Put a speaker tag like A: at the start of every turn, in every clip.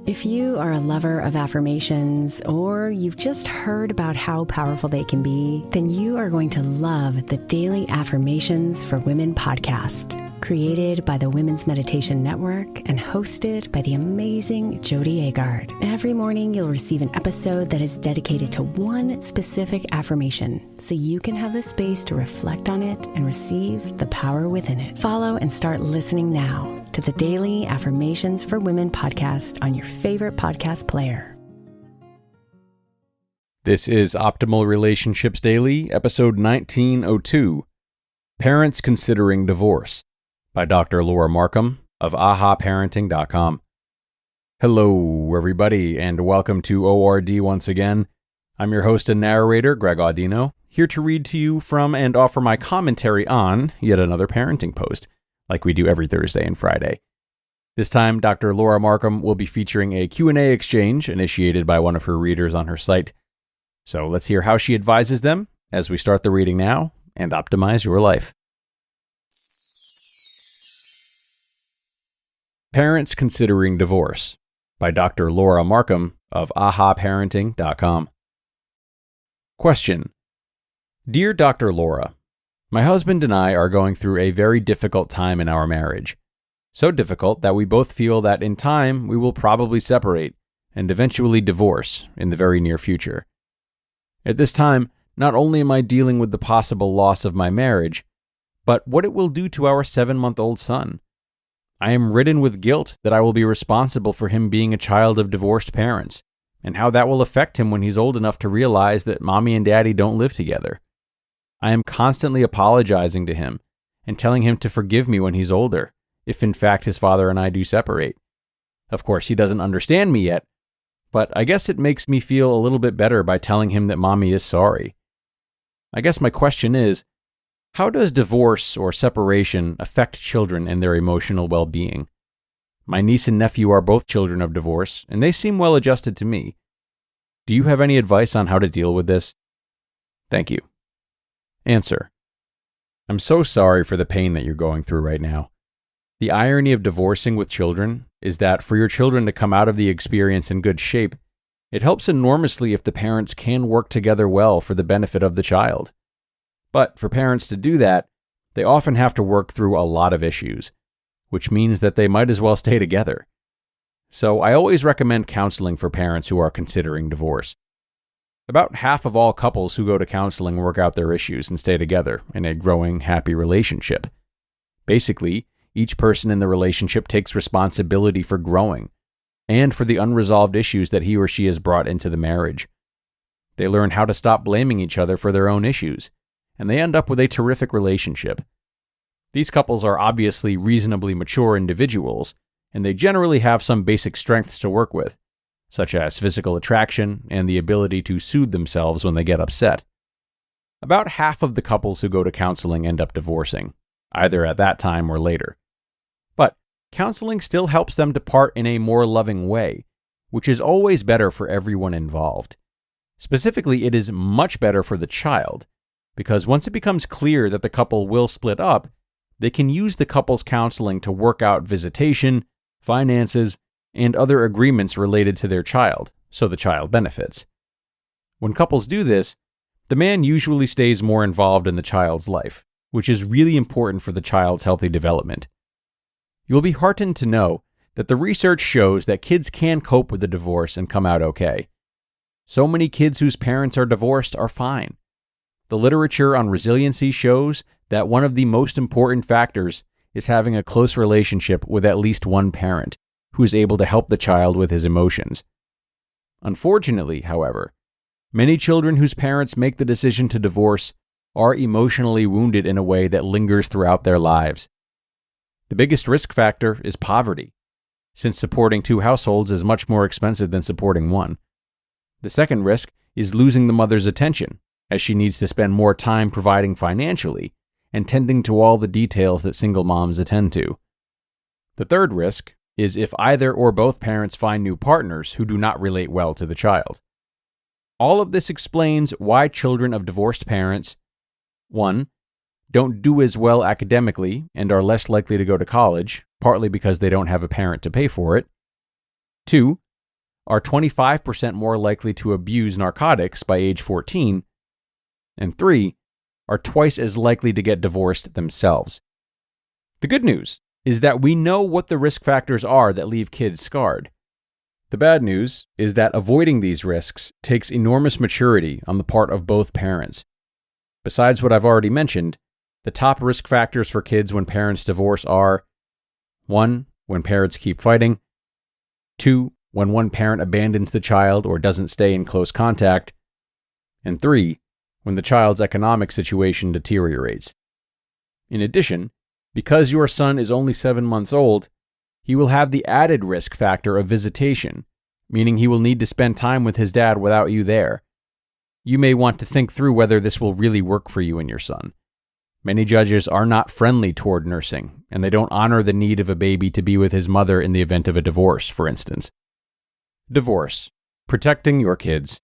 A: If you are a lover of affirmations or you've just heard about how powerful they can be, then you are going to love the Daily Affirmations for Women podcast, created by the Women's Meditation Network and hosted by the amazing Jody Agard. Every morning, you'll receive an episode that is dedicated to one specific affirmation, so you can have the space to reflect on it and receive the power within it. Follow and start listening now to the Daily Affirmations for Women podcast on your favorite podcast player.
B: This is Optimal Relationships Daily, episode 1902, Parents Considering Divorce, by Dr. Laura Markham of ahaparenting.com. Hello, everybody, and welcome to ORD once again. I'm your host and narrator, Greg Audino, here to read to you from and offer my commentary on yet another parenting post, like we do every Thursday and Friday. This time, Dr. Laura Markham will be featuring a Q&A exchange initiated by one of her readers on her site. So let's hear how she advises them as we start the reading now and optimize your life. Parents Considering Divorce, by Dr. Laura Markham of ahaparenting.com. Question. Dear Dr. Laura, my husband and I are going through a very difficult time in our marriage. So difficult that we both feel that in time we will probably separate and eventually divorce in the very near future. At this time, not only am I dealing with the possible loss of my marriage, but what it will do to our 7-month-old son. I am ridden with guilt that I will be responsible for him being a child of divorced parents, and how that will affect him when he's old enough to realize that mommy and daddy don't live together. I am constantly apologizing to him and telling him to forgive me when he's older, if in fact his father and I do separate. Of course, he doesn't understand me yet, but I guess it makes me feel a little bit better by telling him that mommy is sorry. I guess my question is, how does divorce or separation affect children and their emotional well-being? My niece and nephew are both children of divorce, and they seem well adjusted to me. Do you have any advice on how to deal with this? Thank you. Answer. I'm so sorry for the pain that you're going through right now. The irony of divorcing with children is that for your children to come out of the experience in good shape, it helps enormously if the parents can work together well for the benefit of the child. But for parents to do that, they often have to work through a lot of issues, which means that they might as well stay together. So I always recommend counseling for parents who are considering divorce. About half of all couples who go to counseling work out their issues and stay together in a growing, happy relationship. Basically, each person in the relationship takes responsibility for growing and for the unresolved issues that he or she has brought into the marriage. They learn how to stop blaming each other for their own issues, and they end up with a terrific relationship. These couples are obviously reasonably mature individuals, and they generally have some basic strengths to work with, such as physical attraction and the ability to soothe themselves when they get upset. About half of the couples who go to counseling end up divorcing, either at that time or later. But counseling still helps them to part in a more loving way, which is always better for everyone involved. Specifically, it is much better for the child, because once it becomes clear that the couple will split up, they can use the couple's counseling to work out visitation, finances, and other agreements related to their child, so the child benefits. When couples do this, the man usually stays more involved in the child's life, which is really important for the child's healthy development. You'll be heartened to know that the research shows that kids can cope with the divorce and come out okay. So many kids whose parents are divorced are fine. The literature on resiliency shows that one of the most important factors is having a close relationship with at least one parent who is able to help the child with his emotions. Unfortunately, however, many children whose parents make the decision to divorce are emotionally wounded in a way that lingers throughout their lives. The biggest risk factor is poverty, since supporting 2 households is much more expensive than supporting one. The second risk is losing the mother's attention, as she needs to spend more time providing financially and tending to all the details that single moms attend to. The third risk is if either or both parents find new partners who do not relate well to the child. All of this explains why children of divorced parents, 1. don't do as well academically and are less likely to go to college, partly because they don't have a parent to pay for it. 2. are 25% more likely to abuse narcotics by age 14, and 3 are twice as likely to get divorced themselves. The good news is that we know what the risk factors are that leave kids scarred. The bad news is that avoiding these risks takes enormous maturity on the part of both parents. Besides what I've already mentioned, the top risk factors for kids when parents divorce are 1. When parents keep fighting, 2. When one parent abandons the child or doesn't stay in close contact, and 3. When the child's economic situation deteriorates. In addition, because your son is only 7 months old, he will have the added risk factor of visitation, meaning he will need to spend time with his dad without you there. You may want to think through whether this will really work for you and your son. Many judges are not friendly toward nursing, and they don't honor the need of a baby to be with his mother in the event of a divorce, for instance. Divorce. Protecting your kids.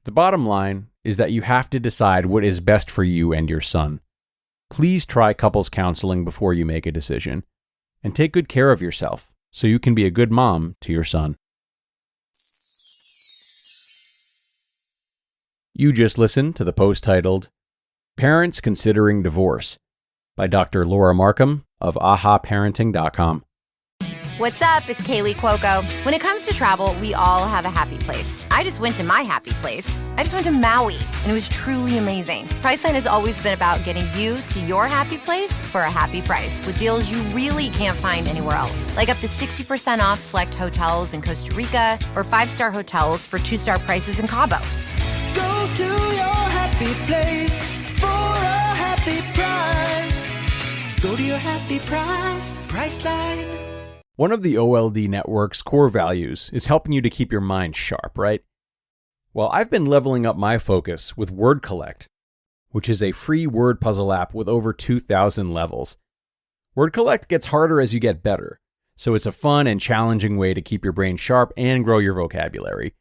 B: The bottom line is that you have to decide what is best for you and your son. Please try couples counseling before you make a decision, and take good care of yourself so you can be a good mom to your son. You just listened to the post titled, Parents Considering Divorce by Dr. Laura Markham of ahaparenting.com.
C: What's up? It's Kaylee Cuoco. When it comes to travel, we all have a happy place. I just went to my happy place. I just went to Maui, and it was truly amazing. Priceline has always been about getting you to your happy place for a happy price with deals you really can't find anywhere else. Like up to 60% off select hotels in Costa Rica or 5-star hotels for 2-star prices in Cabo.
D: Go to your happy place for a happy price. Go to your happy price, Priceline.
B: One of the OLD network's core values is helping you to keep your mind sharp, right? Well, I've been leveling up my focus with Word Collect, which is a free word puzzle app with over 2,000 levels. Word Collect gets harder as you get better, so it's a fun and challenging way to keep your brain sharp and grow your vocabulary.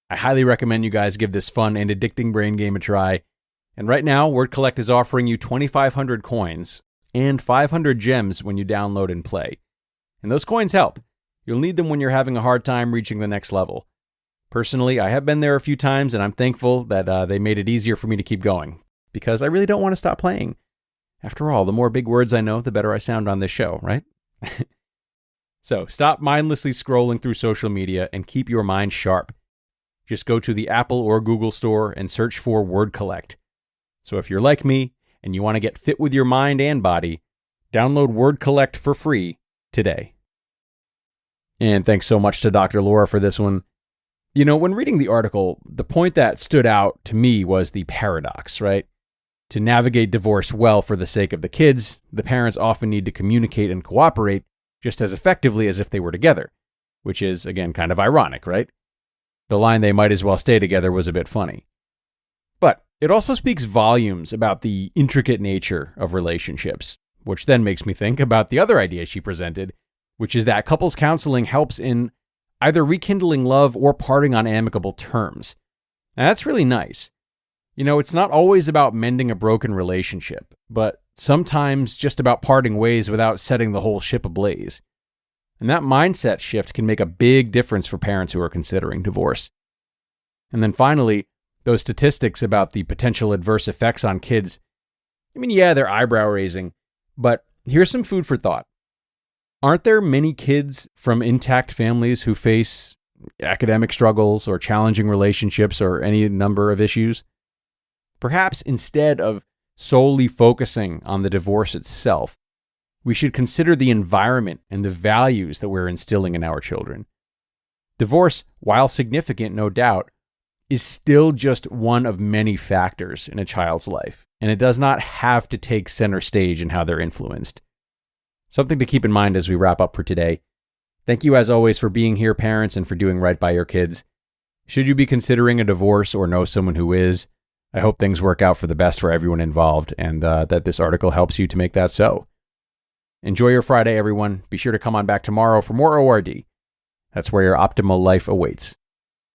B: I highly recommend you guys give this fun and addicting brain game a try. And right now, Word Collect is offering you 2,500 coins and 500 gems when you download and play. And those coins help. You'll need them when you're having a hard time reaching the next level. Personally, I have been there a few times, and I'm thankful that they made it easier for me to keep going, because I really don't want to stop playing. After all, the more big words I know, the better I sound on this show, right? So stop mindlessly scrolling through social media and keep your mind sharp. Just go to the Apple or Google store and search for Word Collect. So if you're like me and you want to get fit with your mind and body, download Word Collect for free today. And thanks so much to Dr. Laura for this one. You know, when reading the article, the point that stood out to me was the paradox, right? To navigate divorce well for the sake of the kids, the parents often need to communicate and cooperate just as effectively as if they were together, which is, again, kind of ironic, right? The line "they might as well stay together" was a bit funny. But it also speaks volumes about the intricate nature of relationships, which then makes me think about the other idea she presented, which is that couples counseling helps in either rekindling love or parting on amicable terms. Now, that's really nice. You know, it's not always about mending a broken relationship, but sometimes just about parting ways without setting the whole ship ablaze. And that mindset shift can make a big difference for parents who are considering divorce. And then finally, those statistics about the potential adverse effects on kids. I mean, yeah, they're eyebrow-raising, but here's some food for thought. Aren't there many kids from intact families who face academic struggles or challenging relationships or any number of issues? Perhaps instead of solely focusing on the divorce itself, we should consider the environment and the values that we're instilling in our children. Divorce, while significant, no doubt, is still just one of many factors in a child's life, and it does not have to take center stage in how they're influenced. Something to keep in mind as we wrap up for today. Thank you as always for being here, parents, and for doing right by your kids. Should you be considering a divorce or know someone who is, I hope things work out for the best for everyone involved, and that this article helps you to make that so. Enjoy your Friday, everyone. Be sure to come on back tomorrow for more ORD. That's where your optimal life awaits.